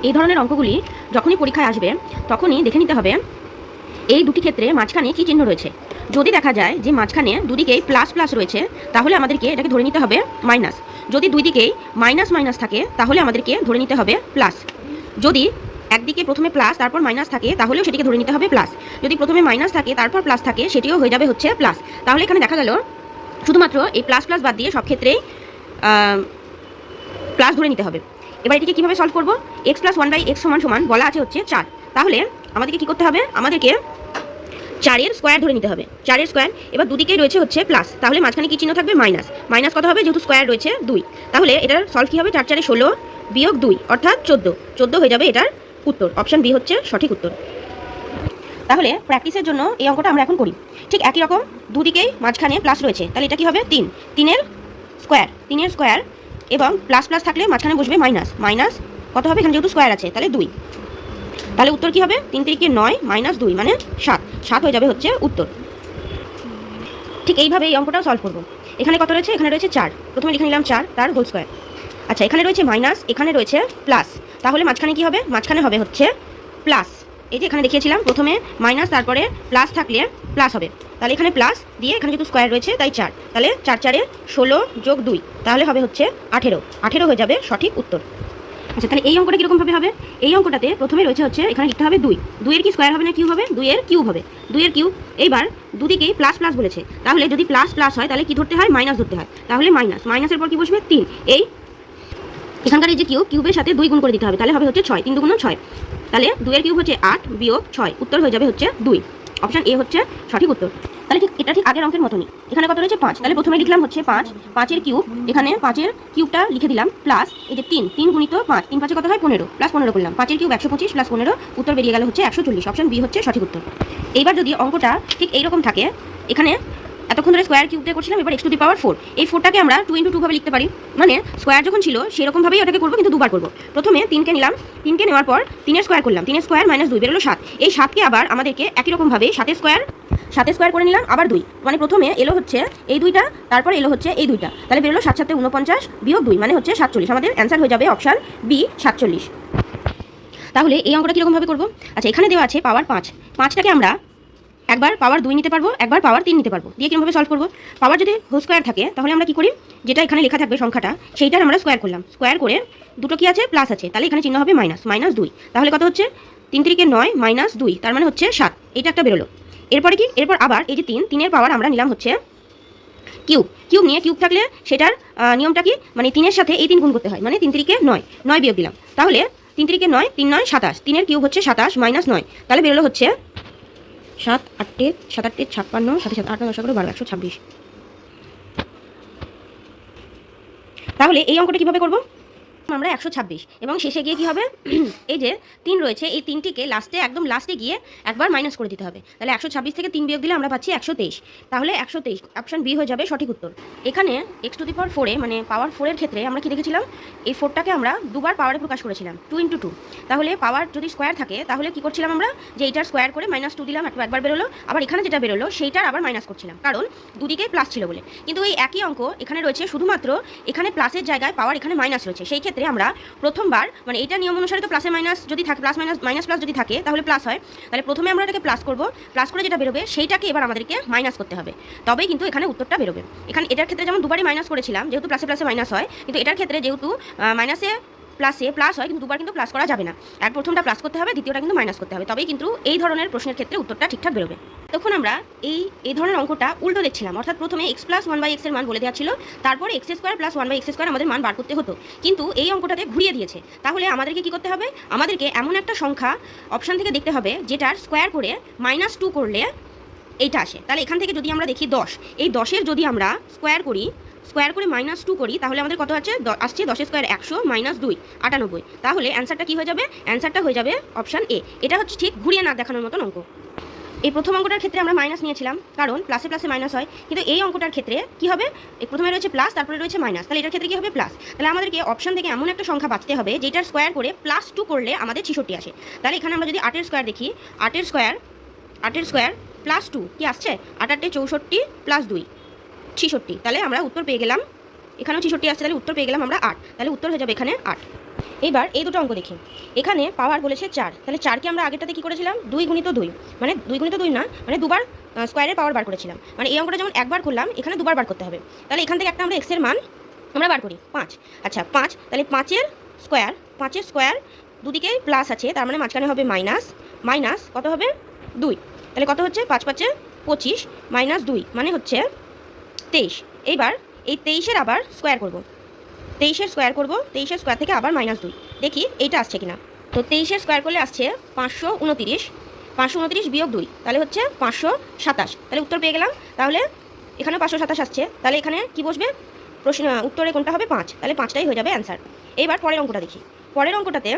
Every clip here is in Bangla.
এই ধরনের অঙ্কগুলি যখনই পরীক্ষায় আসবে তখনই দেখে নিতে হবে এই দুটি ক্ষেত্রে মাঝখানে কি চিহ্ন রয়েছে। যদি দেখা যায় যে মাঝখানে দুদিকেই প্লাস প্লাস রয়েছে তাহলে আমাদেরকে এটাকে ধরে নিতে হবে মাইনাস। যদি দুই দিকেই মাইনাস মাইনাস থাকে তাহলে আমাদেরকে ধরে নিতে হবে প্লাস। যদি একদিকে প্রথমে প্লাস তারপর মাইনাস থাকে তাহলেও সেটিকে ধরে নিতে হবে প্লাস। যদি প্রথমে মাইনাস থাকে তারপর প্লাস থাকে সেটিও হয়ে যাবে হচ্ছে প্লাস। তাহলে এখানে দেখা গেল শুধুমাত্র এই প্লাস প্লাস বাদ দিয়ে সব ক্ষেত্রেই প্লাস ধরে নিতে হবে। এবার এটিকে কীভাবে সলভ করবো? X plus one by X সমান সমান বলা আছে হচ্ছে 4। তাহলে আমাদেরকে কী করতে হবে? আমাদেরকে 4-এর স্কোয়ার ধরে নিতে হবে। 4-এর স্কোয়ার, এবার দুদিকেই রয়েছে হচ্ছে প্লাস, তাহলে মাঝখানে কি চিহ্ন থাকবে? মাইনাস। মাইনাস কত হবে? যেহেতু স্কোয়ার রয়েছে 2, তাহলে এটার সলভ কী হবে? 4 × 4 = 16 বিয়োগ 2 অর্থাৎ 14 হয়ে যাবে এটার উত্তর। অপশান বি হচ্ছে সঠিক উত্তর। তাহলে প্র্যাকটিসের জন্য এই অঙ্কটা আমরা এখন করি। ঠিক একই রকম দুদিকেই মাঝখানে প্লাস রয়েছে, তাহলে এটা কি হবে? 3-এর স্কোয়ার এবং প্লাস প্লাস থাকলে মাঝখানে বসবে মাইনাস। মাইনাস কত হবে? এখানে যেহেতু স্কোয়ার আছে তাহলে 2, তাহলে উত্তর কি হবে? 3 × 3 = 9 - 2 মানে 7 হয়ে যাবে হচ্ছে উত্তর। ঠিক এইভাবে এই অঙ্কটাও সলভ করব। এখানে কত রয়েছে? এখানে রয়েছে 4, প্রথমে লিখে নিলাম 4 তার হোল স্কোয়ার। আচ্ছা, এখানে রয়েছে মাইনাস, এখানে রয়েছে প্লাস, তাহলে মাঝখানে কি হবে? মাঝখানে হবে হচ্ছে প্লাস। এই যে এখানে দেখিয়েছিলাম প্রথমে মাইনাস তারপরে প্লাস থাকলে প্লাস হবে, তাহলে এখানে প্লাস দিয়ে এখানে যেহেতু স্কোয়ার রয়েছে তাই 4, তাহলে 4 × 4 = 16 + 2 তাহলে হবে হচ্ছে 18 হয়ে যাবে সঠিক উত্তর। আচ্ছা, তাহলে এই অঙ্কটা কীরকমভাবে হবে? এই অঙ্কটাতে প্রথমে রয়েছে হচ্ছে এখানে লিখতে হবে 2। 2-এর কি স্কোয়ার হবে না কিউব হবে? 2-এর কিউব হবে। 2-এর কিউব। এইবার দুদিকেই প্লাস প্লাস বলেছে, তাহলে যদি প্লাস প্লাস হয় তাহলে কি ধরতে হয়? মাইনাস ধরতে হয়। তাহলে মাইনাস, মাইনাসের পর কি বসবে? 3। এই এখানকার এই যে কিউবের সাথে 2 গুণ করে দিতে হবে, তাহলে হবে হচ্ছে 6। 3 × 2 = 6, তাহলে 2-এর কিউব হচ্ছে 8 বিয়োগ 6, উত্তর হয়ে যাবে হচ্ছে 2। অপশান এ হচ্ছে সঠিক উত্তর। তাহলে এটা ঠিক আগের অঙ্কের মতনই। এখানে কত রয়েছে? 5, তাহলে প্রথমে লিখলাম হচ্ছে 5, 5-এর কিউব, এখানে 5-এর কিউবটা লিখে দিলাম প্লাস এই যে 3 × 5 3 5 কত হয়? 15 প্লাস 15 করলাম। 5-এর কিউব 125 প্লাস 15, উত্তর বেরিয়ে গেল হচ্ছে 140। অপশান বি হচ্ছে সঠিক উত্তর। এইবার যদি অঙ্কটা ঠিক এইরকম থাকে, এখানে এতক্ষণ ধরে স্কোয়ার কিউব দিয়ে করছিলাম, এবার x⁴ এই 4টাকে আমরা 2 × 2 ভাবে লিখতে পারি। মানে স্কোয়ার যখন ছিল সেরকমভাবেই ওটাকে করবো, কিন্তু দুবার করবো। প্রথমে 3কে নিলাম, 3কে নেওয়ার পর 3-এর স্কোয়ার করলাম, 3-এর স্কোয়ার - 2 বেরোলো 7। এই 7কে আবার আমাদেরকে একই রকমভাবে 7-এর স্কোয়ার করে নিলাম, আবার 2, মানে প্রথমে এলো হচ্ছে এই 2টা, তারপর এলো হচ্ছে এই 2টা, তাহলে বেরোলো 7 × 7 = 49 বিয়োগ 2 মানে হচ্ছে 47। আমাদের অ্যান্সার হয়ে যাবে অপশান বি 47। তাহলে এই অঙ্কটা কীরকমভাবে করবো? আচ্ছা, এখানে দেওয়া আছে পাওয়ার 5, 5টাকে আমরা একবার পাওয়ার 2 নিতে পারবো, একবার পাওয়ার 3 নিতে পারবো। দিয়ে কীভাবে সলভ করবো? পাওয়ার যদি হোল স্কোয়ার থাকে তাহলে আমরা কি করি? যেটা এখানে লেখা থাকবে সংখ্যাটা সেইটার আমরা স্কোয়ার করলাম। স্কোয়ার করে দুটো কি আছে? প্লাস আছে, তাহলে এখানে চিহ্ন হবে মাইনাস, -2। তাহলে কত হচ্ছে? 3 × 3 = 9 - 2, তার মানে হচ্ছে 7। এটা একটা বেরোলো। এরপরে কি? এরপর আবার এই যে 3-এর পাওয়ার আমরা নিলাম হচ্ছে কিউব নিয়ে, কিউব থাকলে সেটার নিয়মটা কি? মানে 3-এর সাথে এই 3 গুণ করতে হয়, মানে 3 × 3 = 9, 9 বিয়োগ দিলাম, তাহলে 3 × 3 = 9, 3 × 9 = 27। 3-এর কিউব হচ্ছে 27 - 9, তাহলে বেরোলো হচ্ছে 7 × 8 = 7 × 8 = 56, 7 × 7 = 8 × 10 = 12, 126। তাহলে এই অঙ্কটা কীভাবে করবো? আমরা 126 এবং শেষে গিয়ে কি হবে? এই যে 3 রয়েছে, এই 3টিকে একদম লাস্টে গিয়ে একবার মাইনাস করে দিতে হবে। তাহলে 126 থেকে 3 বিয়োগ দিলে আমরা পাচ্ছি 123। তাহলে 123, অপশান বি হয়ে যাবে সঠিক উত্তর। এখানে x⁴ মানে পাওয়ার 4 এর ক্ষেত্রে আমরা কি দেখেছিলাম? এই 4টাকে আমরা দুবার পাওয়ারে প্রকাশ করেছিলাম, 2 × 2। তাহলে পাওয়ার যদি স্কোয়ার থাকে তাহলে কি করছিলাম আমরা? যে এইটার স্কোয়ার করে -2 দিলাম, একবার বেরোলো, আবার এখানে যেটা বেরোলো সেইটার আবার মাইনাস করছিলাম, কারণ দুদিকেই প্লাস ছিল বলে। কিন্তু এই একই অঙ্ক এখানে রয়েছে, শুধুমাত্র এখানে প্লাসের জায়গায় পাওয়ার এখানে মাইনাস রয়েছে। সেই ক্ষেত্রে আমরা প্রথমবার, মানে এটা নিয়ম অনুসারে তো প্লাসে মাইনাস যদি থাকে, প্লাস মাইনাস প্লাস যদি থাকে তাহলে প্লাস হয়। তাহলে প্রথমে আমরা এটাকে প্লাস করব, প্লাস করে যেটা বেরোবে সেইটাকে এবার আমাদেরকে মাইনাস করতে হবে, তবেই কিন্তু এখানে উত্তরটা বেরোবে। এখানে এটার ক্ষেত্রে যেমন দুবারই মাইনাস করেছিলাম, যেহেতু প্লাসে মাইনাস হয়, কিন্তু এটার ক্ষেত্রে যেহেতু মাইনাসে প্লাস হয়, কিন্তু দুবার কিন্তু প্লাস করা যাবে না। প্রথমটা প্লাস করতে হবে, দ্বিতীয়টা কিন্তু মাইনাস করতে হবে, তবেই কিন্তু এই ধরনের প্রশ্নের ক্ষেত্রে উত্তরটা ঠিকঠাক বেরোবে। তখন আমরা এই ধরনের অঙ্কটা উল্টো দেখছিলাম, অর্থাৎ প্রথমে x + 1/x এর মান বলে দেওয়া ছিল, তারপরে x² + 1/x² আমাদের মান বার করতে হতো, কিন্তু এই অঙ্কটাতে ঘুরিয়ে দিয়েছে। তাহলে আমাদেরকে কি করতে হবে? আমাদেরকে এমন একটা সংখ্যা অপশান থেকে দেখতে হবে যেটার স্কোয়ার করে -2 করলে এইটা আসে। তাহলে এখান থেকে যদি আমরা দেখি 10, এই 10-এর যদি আমরা স্কোয়ার করে -2 করি তাহলে আমাদের কত আসছে? 10-এর স্কোয়ার 100 - 2 98। তাহলে অ্যান্সারটা কি হয়ে যাবে? অ্যান্সারটা হয়ে যাবে অপশান এ। এটা হচ্ছে ঠিক ঘুরিয়ে না দেখানোর মতন অঙ্ক। এই প্রথম অঙ্কটার ক্ষেত্রে আমরা মাইনাস নিয়েছিলাম, কারণ প্লাসে মাইনাস হয়, কিন্তু এই অঙ্কটার ক্ষেত্রে কি হবে? প্রথমে রয়েছে প্লাস, তারপরে রয়েছে মাইনাস, তাহলে এটার ক্ষেত্রে কি হবে? প্লাস। তাহলে আমাদেরকে অপশান থেকে এমন একটা সংখ্যা বাঁচতে হবে যেটার স্কোয়ার করে +2 করলে আমাদের 66 আসে। তাহলে এখানে আমরা যদি 8-এর স্কোয়ার দেখি, 8-এর স্কোয়ার +2 কি আসছে? 8 × 8 = 64 + 2 66, তাহলে আমরা উত্তর পেয়ে গেলাম, এখানেও 66 আসছে, তাহলে উত্তর পেয়ে গেলাম আমরা 8, তাহলে উত্তর হয়ে যাবে এখানে 8। এবার এই দুটো অঙ্ক দেখি। এখানে পাওয়ার বলেছে 4, তাহলে 4কে আমরা আগেরটাতে কী করেছিলাম 2 গুণিত 2, মানে 2 গুণিত 2 না, মানে দুবার স্কোয়ারের পাওয়ার বার করেছিলাম। মানে এই অঙ্কটা যেমন একবার করলাম এখানে দুবার বার করতে হবে। তাহলে এখান থেকে একটা আমরা এক্সের মান আমরা বার করি 5। আচ্ছা 5, তাহলে 5-এর স্কোয়ার দুদিকেই প্লাস আছে, তার মানে মাঝখানে হবে মাইনাস কত হবে 2। তাহলে কত হচ্ছে 5-5 25 মাইনাস 2 মানে হচ্ছে 23। এইবার এই 23-এর আবার স্কোয়ার করব, 23-এর স্কোয়ার করব, 23-এর স্কোয়ার থেকে আবার -2, দেখি এইটা আসছে কিনা। তো 23-এর স্কোয়ার করলে আসছে 529 বিয়োগ 2, তাহলে হচ্ছে 527। তাহলে উত্তর পেয়ে গেলাম। তাহলে এখানে 527 আসছে, তাহলে এখানে কি বসবে প্রশ্ন, উত্তরে কোনটা হবে 5, তাহলে 5টাই হয়ে যাবে অ্যান্সার। এইবার পরের অঙ্কটা দেখি। পরের অঙ্কটাতে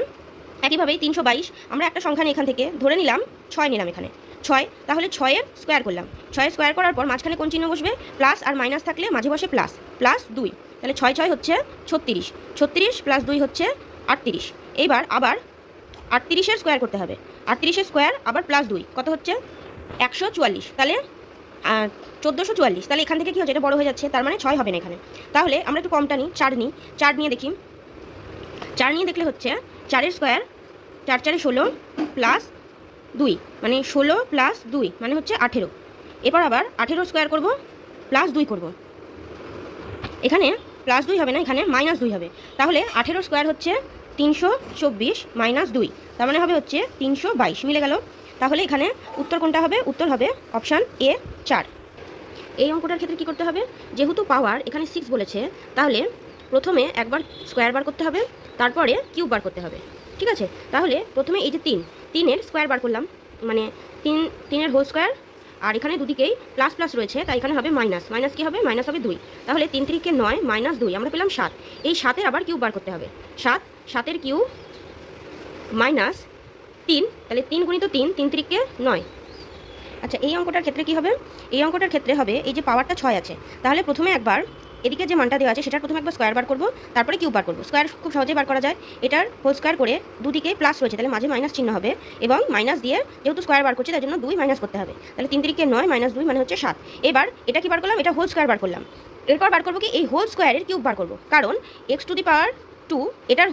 একইভাবেই 322 আমরা একটা সংখ্যা নিয়ে এখান থেকে ধরে নিলাম 6 নিলাম এখানে 6, তাহলে 6-এর স্কোয়ার করলাম। 6-এর স্কোয়ার করার পর মাঝখানে কোন চিহ্ন বসবে, প্লাস আর মাইনাস থাকলে মাঝে বসে প্লাস 2, তাহলে 6 হচ্ছে 36 প্লাস 2 হচ্ছে 38। এইবার আবার 38-এর স্কোয়ার করতে হবে, 38-এর স্কোয়ার আবার প্লাস 2 কত হচ্ছে 144, তাহলে 1444। তাহলে এখান থেকে কী হচ্ছে, এটা বড় হয়ে যাচ্ছে, তার মানে 6 হবে না এখানে। তাহলে আমরা একটু কমটা নিই, 4 নিয়ে দেখি। 4 নিয়ে দেখলে হচ্ছে 4-এর স্কোয়ার 4 16 প্লাস 2, মানে 16 প্লাস 2 মানে হচ্ছে 18। এরপর আবার 18 স্কোয়ার করব প্লাস 2 করব, এখানে প্লাস 2 হবে না, এখানে -2 হবে। তাহলে 18 স্কোয়ার হচ্ছে 324 -2, তার মানে হবে হচ্ছে 322, মিলে গেল। তাহলে এখানে উত্তর কোনটা হবে, উত্তর হবে অপশান এ 4। এই অঙ্কটার ক্ষেত্রে কী করতে হবে, যেহেতু পাওয়ার এখানে 6 বলেছে, তাহলে প্রথমে একবার স্কোয়ার বার করতে হবে, তারপরে কিউব বার করতে হবে, ঠিক আছে। তাহলে প্রথমে এই যে 3-এর স্কোয়ার বার করলাম, মানে 3-এর হোল স্কোয়ার, আর এখানে দুদিকেই প্লাস রয়েছে, তাই এখানে হবে মাইনাস কি হবে, মাইনাস হবে 2, তাহলে 3 3 9 -2 আমরা পেলাম 7। এই 7-এর আবার কিউব বার করতে হবে, 7-এর কিউব -3, তাহলে 3 গুণিত 3 3 3 9। আচ্ছা এই অঙ্কটার ক্ষেত্রে কি হবে, এই অঙ্কটার ক্ষেত্রে হবে এই যে পাওয়ারটা 6 আছে, তাহলে প্রথমে একবার এদিকে যে মানটা দেওয়া আছে সেটার প্রথমে একবার স্কোয়ার বার করব, তারপরে কিউব বার করব। স্কোয়ার খুব সহজেই বার করা যায়, এটার হোল স্কোয়ার করে দুদিকেই প্লাস রয়েছে, তাহলে মাঝে মাইনাস চিহ্ন হবে, এবং মাইনাস দিয়ে যেহেতু স্কোয়ার বার করছে তাই জন্য 2 মাইনাস করতে হবে, তাহলে 3 3 9 -2 মানে হচ্ছে 7। এবার এটা কি বার করলাম, এটা হোল স্কোয়ার বার করলাম। এরপর বার করবো কি, এই হোল স্কোয়ারের কিউব বার করব, কারণ x⁻², এটার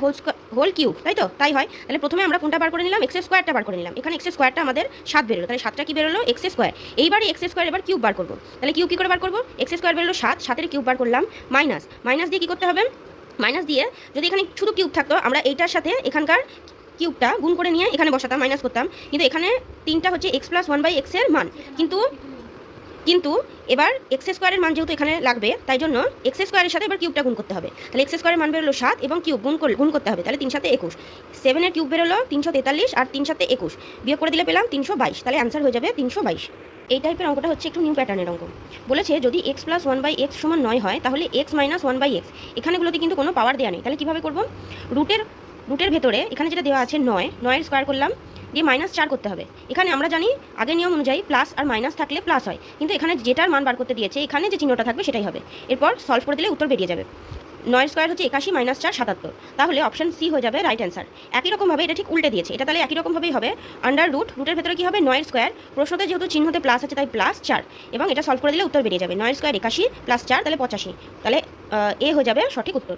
হোল কিউব, তাই হয়। তাহলে প্রথমে আমরা কোনটা বার করে নিলাম, এক্স স্কোয়ারটা বার করে নিলাম। এখানে এক্স স্কোয়ারটা আমাদের 7 বেরোলো, তাহলে 7টা কি বেরোলো, এক্স স্কোয়ার। এইবারে এক্স স্কোয়ার এবার কিউব বার করবো, তাহলে কিউব কী করে বার করবো, এক্স স্কোয়ার বেরোলো 7-এর কিউব বার করলাম, মাইনাস দিয়ে কী করতে হবে, মাইনাস দিয়ে যদি এখানে শুধু কিউব থাকতো আমরা এইটার সাথে এখানকার কিউবটা গুণ করে নিয়ে এখানে বসাতাম, মাইনাস করতাম, কিন্তু এখানে 3টা হচ্ছে x+1/x এর মান, কিন্তু এবার এক্স স্কোয়ারের মান যেহেতু এখানে লাগবে, তাই জন্য এক্স স্কোয়ারের সাথে এবার কিউবটা গুণ করতে হবে। তাহলে এক্স স্কোয়ারের মান বেরোলো 7 এবং কিউব গুণ করতে হবে, তাহলে 3 7 21। 7-এর কিউব বেরোলো 343 আর 3 7 21, বিয়োগ করে দিলে পেলাম 322, তাহলে অ্যান্সার হয়ে যাবে 322। এই টাইপের অঙ্কটা হচ্ছে একটু নিউ প্যাটার্নের অঙ্ক। বলেছে যদি x+1/x = 9 হয়, তাহলে x - 1/x, এখানেগুলোতে কিন্তু কোনো পাওয়ার দেওয়া নেই, তাহলে কীভাবে করব, রুটের ভেতরে এখানে যেটা দেওয়া আছে 9-এর স্কোয়ার করলাম, দিয়ে -4 করতে হবে। এখানে আমরা জানি আগের নিয়ম অনুযায়ী প্লাস আর মাইনাস থাকলে প্লাস হয়, কিন্তু এখানে যেটার মান বার করতে দিয়েছে এখানে যে চিহ্নটা থাকবে সেটাই হবে। এরপর সলভ করে দিলে উত্তর বেরিয়ে যাবে। 9 স্কোয়ার হচ্ছে 81 - 4 77, তাহলে অপশন সি হয়ে যাবে রাইট অ্যান্সার। একই রকমভাবে এটা ঠিক উল্টে দিয়েছে, এটা তাহলে একই রকমভাবেই হবে, রুটের ভেতরে কী হবে 9 স্কোয়ার, প্রশ্নতে যেহেতু চিহ্নতে প্লাস আছে তাই +4, এবং এটা সলভ করে দিলে উত্তর বেরিয়ে যাবে। 9 স্কোয়ার 81 + 4 তাহলে 85, তাহলে এ হয়ে যাবে সঠিক উত্তর।